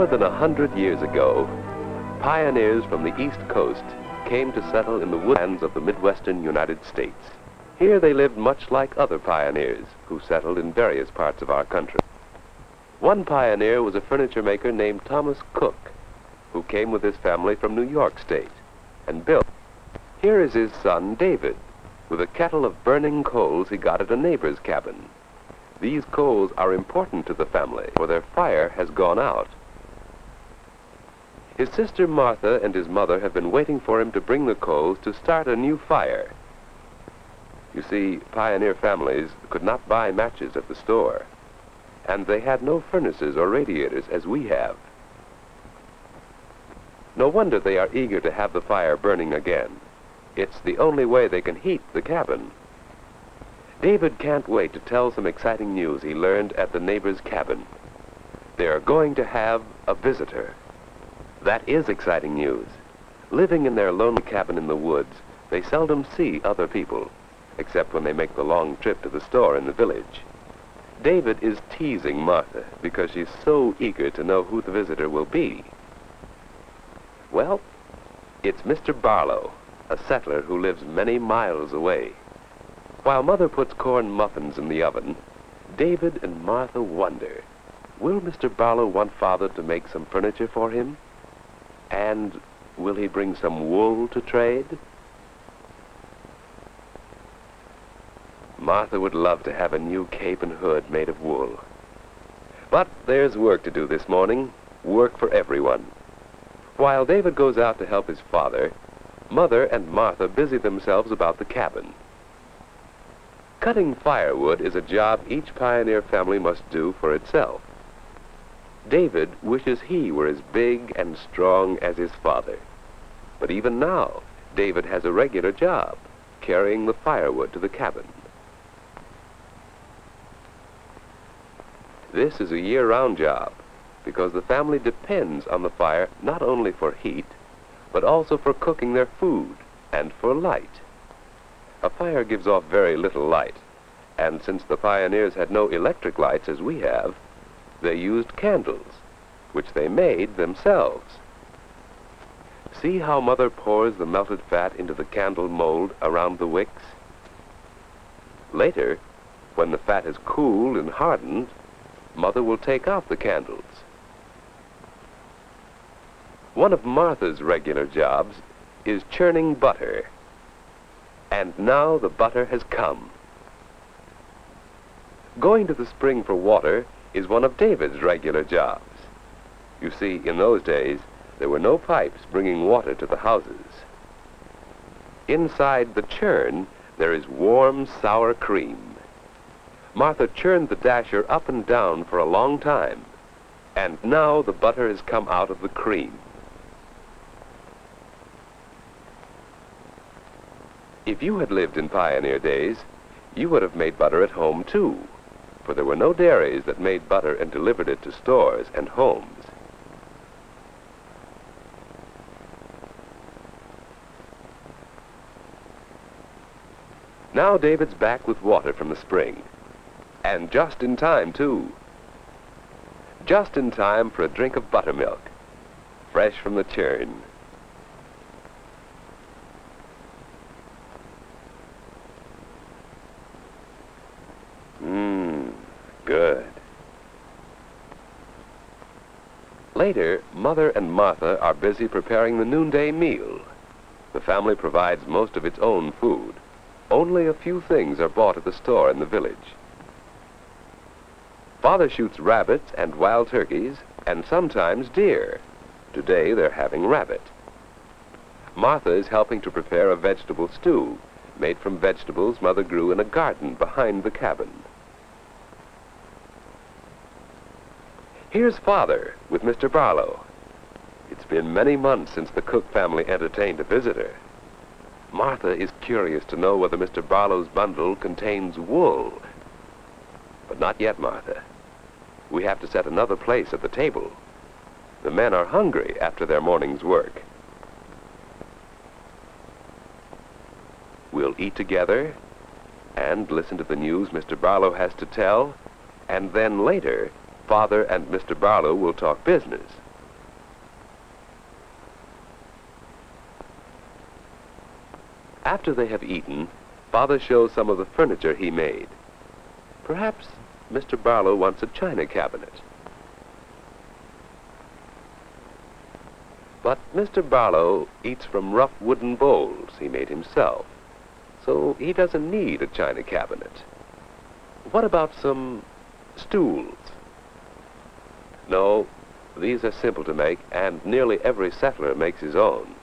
More than 100 years ago, pioneers from the East Coast came to settle in the woodlands of the Midwestern United States. Here they lived much like other pioneers who settled in various parts of our country. One pioneer was a furniture maker named Thomas Cook, who came with his family from New York State and built. Here is his son, David, with a kettle of burning coals he got at a neighbor's cabin. These coals are important to the family, for their fire has gone out. His sister Martha and his mother have been waiting for him to bring the coals to start a new fire. You see, pioneer families could not buy matches at the store, and they had no furnaces or radiators as we have. No wonder they are eager to have the fire burning again. It's the only way they can heat the cabin. David can't wait to tell some exciting news he learned at the neighbor's cabin. They are going to have a visitor. That is exciting news. Living in their lonely cabin in the woods, they seldom see other people, except when they make the long trip to the store in the village. David is teasing Martha because she's so eager to know who the visitor will be. Well, it's Mr. Barlow, a settler who lives many miles away. While Mother puts corn muffins in the oven, David and Martha wonder, will Mr. Barlow want Father to make some furniture for him? And will he bring some wool to trade? Martha would love to have a new cape and hood made of wool. But there's work to do this morning, work for everyone. While David goes out to help his father, Mother and Martha busy themselves about the cabin. Cutting firewood is a job each pioneer family must do for itself. David wishes he were as big and strong as his father. But even now, David has a regular job, carrying the firewood to the cabin. This is a year-round job, because the family depends on the fire not only for heat, but also for cooking their food and for light. A fire gives off very little light, and since the pioneers had no electric lights as we have, they used candles, which they made themselves. See how Mother pours the melted fat into the candle mold around the wicks? Later, when the fat has cooled and hardened, Mother will take out the candles. One of Martha's regular jobs is churning butter. And now the butter has come. Going to the spring for water is one of David's regular jobs. You see, in those days, there were no pipes bringing water to the houses. Inside the churn, there is warm, sour cream. Martha churned the dasher up and down for a long time, and now the butter has come out of the cream. If you had lived in pioneer days, you would have made butter at home too, for there were no dairies that made butter and delivered it to stores and homes. Now David's back with water from the spring, and just in time too. Just in time for a drink of buttermilk, fresh from the churn. Good. Later, Mother and Martha are busy preparing the noonday meal. The family provides most of its own food. Only a few things are bought at the store in the village. Father shoots rabbits and wild turkeys, and sometimes deer. Today they're having rabbit. Martha is helping to prepare a vegetable stew, made from vegetables Mother grew in a garden behind the cabin. Here's Father with Mr. Barlow. It's been many months since the Cook family entertained a visitor. Martha is curious to know whether Mr. Barlow's bundle contains wool. But not yet, Martha. We have to set another place at the table. The men are hungry after their morning's work. We'll eat together and listen to the news Mr. Barlow has to tell, and then later, Father and Mr. Barlow will talk business. After they have eaten, Father shows some of the furniture he made. Perhaps Mr. Barlow wants a china cabinet. But Mr. Barlow eats from rough wooden bowls he made himself, so he doesn't need a china cabinet. What about some stools? No, these are simple to make, and nearly every settler makes his own.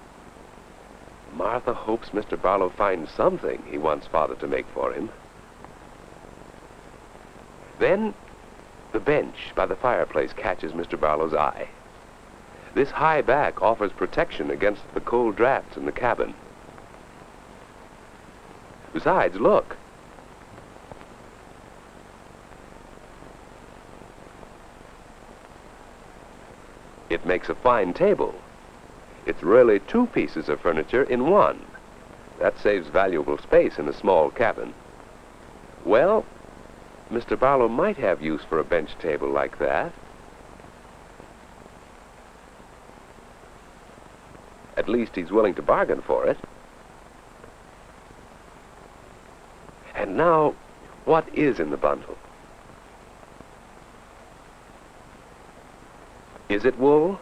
Martha hopes Mr. Barlow finds something he wants Father to make for him. Then, the bench by the fireplace catches Mr. Barlow's eye. This high back offers protection against the cold drafts in the cabin. Besides, look. It makes a fine table. It's really two pieces of furniture in one. That saves valuable space in a small cabin. Well, Mr. Barlow might have use for a bench table like that. At least he's willing to bargain for it. And now, what is in the bundle? Is it wool?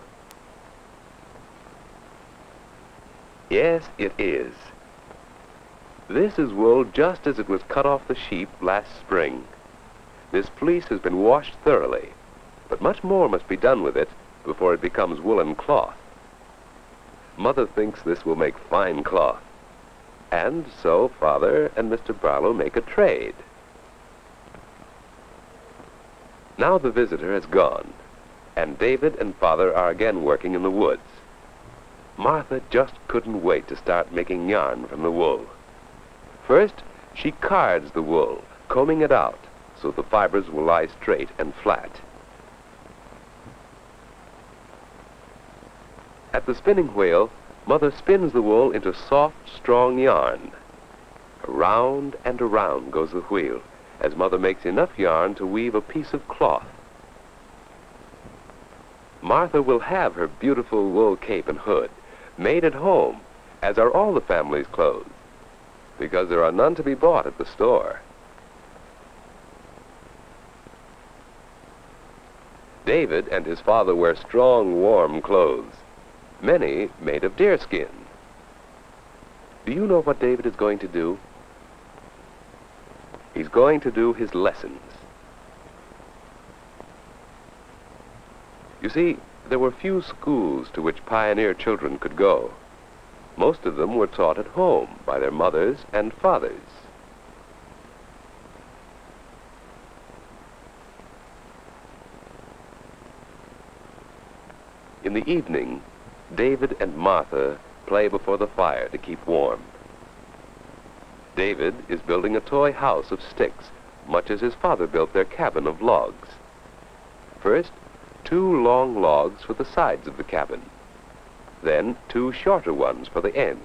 Yes, it is. This is wool just as it was cut off the sheep last spring. This fleece has been washed thoroughly, but much more must be done with it before it becomes woolen cloth. Mother thinks this will make fine cloth, and so Father and Mr. Barlow make a trade. Now the visitor has gone, and David and Father are again working in the woods. Martha just couldn't wait to start making yarn from the wool. First, she cards the wool, combing it out so the fibers will lie straight and flat. At the spinning wheel, Mother spins the wool into soft, strong yarn. Around and around goes the wheel as Mother makes enough yarn to weave a piece of cloth. Martha will have her beautiful wool cape and hood made at home, as are all the family's clothes, because there are none to be bought at the store. David and his father wear strong, warm clothes, many made of deerskin. Do you know what David is going to do? He's going to do his lessons. You see, there were few schools to which pioneer children could go. Most of them were taught at home by their mothers and fathers. In the evening, David and Martha play before the fire to keep warm. David is building a toy house of sticks, much as his father built their cabin of logs. First, 2 long logs for the sides of the cabin, then 2 shorter ones for the ends.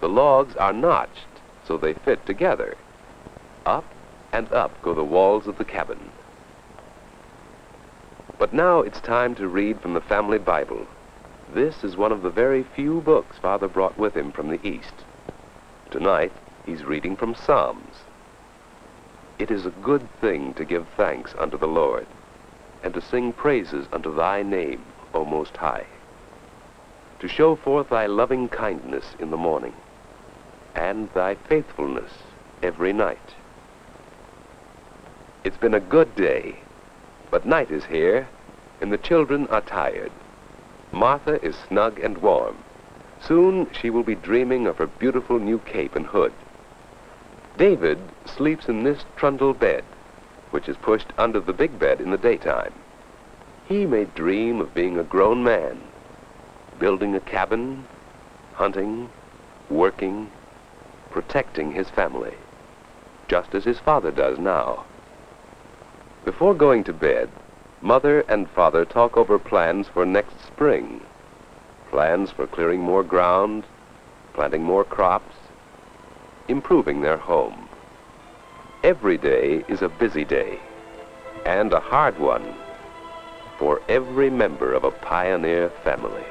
The logs are notched so they fit together. Up and up go the walls of the cabin. But now it's time to read from the family Bible. This is one of the very few books Father brought with him from the East. Tonight, he's reading from Psalms. It is a good thing to give thanks unto the Lord, and to sing praises unto thy name, O Most High, to show forth thy loving kindness in the morning, and thy faithfulness every night. It's been a good day, but night is here, and the children are tired. Martha is snug and warm. Soon she will be dreaming of her beautiful new cape and hood. David sleeps in this trundle bed, which is pushed under the big bed in the daytime. He may dream of being a grown man, building a cabin, hunting, working, protecting his family, just as his father does now. Before going to bed, Mother and Father talk over plans for next spring, plans for clearing more ground, planting more crops, improving their home. Every day is a busy day, and a hard one for every member of a pioneer family.